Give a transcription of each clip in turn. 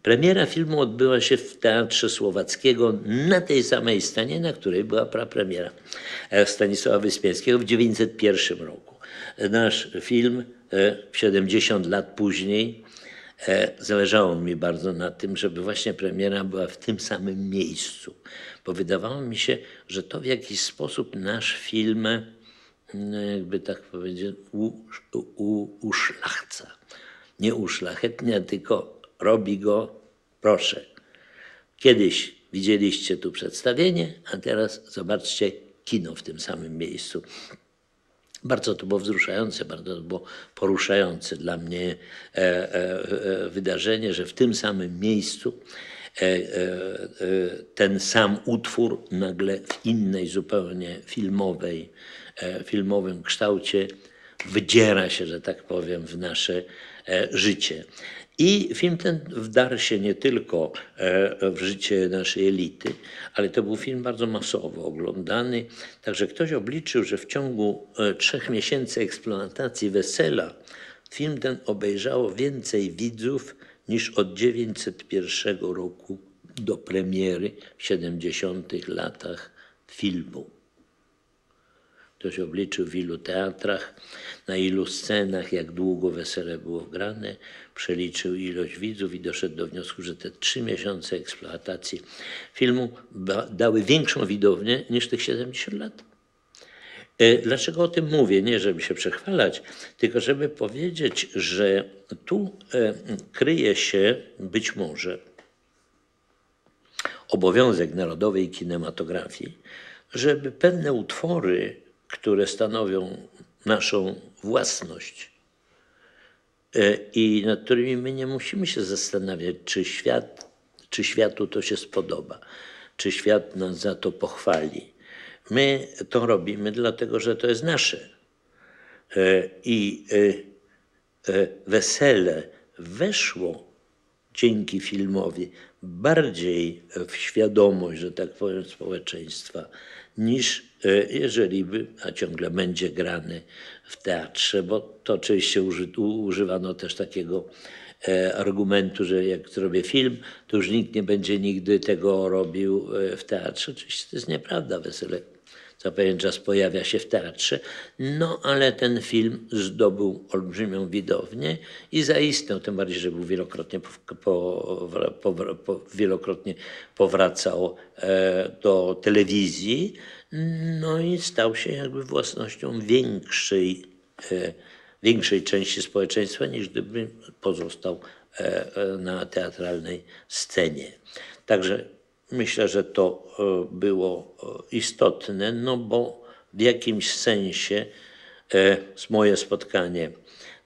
Premiera filmu odbyła się w Teatrze Słowackiego na tej samej scenie, na której była prapremiera Stanisława Wyspiańskiego w 1901 roku. Nasz film 70 lat później, zależało mi bardzo na tym, żeby właśnie premiera była w tym samym miejscu, bo wydawało mi się, że to w jakiś sposób nasz film, jakby tak powiedzieć, uszlachca. Nie uszlachetnia, tylko robi go, proszę. Kiedyś widzieliście tu przedstawienie, a teraz zobaczcie kino w tym samym miejscu. Bardzo to było wzruszające, bardzo to było poruszające dla mnie wydarzenie, że w tym samym miejscu ten sam utwór nagle w innej zupełnie filmowym kształcie wydziera się, że tak powiem, w nasze życie. I film ten wdarł się nie tylko w życie naszej elity, ale to był film bardzo masowo oglądany. Także ktoś obliczył, że w ciągu 3 miesięcy eksploatacji Wesela film ten obejrzało więcej widzów niż od 1901 roku do premiery w 70 latach filmu. Ktoś obliczył, w ilu teatrach, na ilu scenach, jak długo wesele było grane, przeliczył ilość widzów i doszedł do wniosku, że te 3 miesiące eksploatacji filmu dały większą widownię niż tych 70 lat. Dlaczego o tym mówię? Nie, żeby się przechwalać, tylko żeby powiedzieć, że tu kryje się być może obowiązek narodowej kinematografii, żeby pewne utwory, które stanowią naszą własność i nad którymi my nie musimy się zastanawiać, czy światu to się spodoba, czy świat nas za to pochwali. My to robimy dlatego, że to jest nasze. I Wesele weszło dzięki filmowi bardziej w świadomość, że tak powiem, społeczeństwa, niż jeżeli by, a ciągle będzie grany w teatrze, bo to oczywiście używano też takiego argumentu, że jak zrobię film, to już nikt nie będzie nigdy tego robił w teatrze. Oczywiście to jest nieprawda, Wesele co pewien czas pojawia się w teatrze, no ale ten film zdobył olbrzymią widownię i zaistniał, tym bardziej, że był wielokrotnie powracał do telewizji, no i stał się jakby własnością większej części społeczeństwa, niż gdyby pozostał na teatralnej scenie. Także myślę, że to było istotne, no bo w jakimś sensie moje spotkanie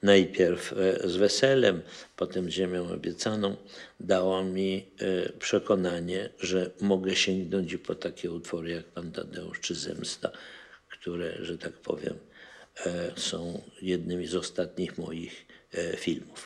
najpierw z Weselem, potem z Ziemią Obiecaną dało mi przekonanie, że mogę sięgnąć i po takie utwory jak Pan Tadeusz czy Zemsta, które, że tak powiem, są jednymi z ostatnich moich filmów.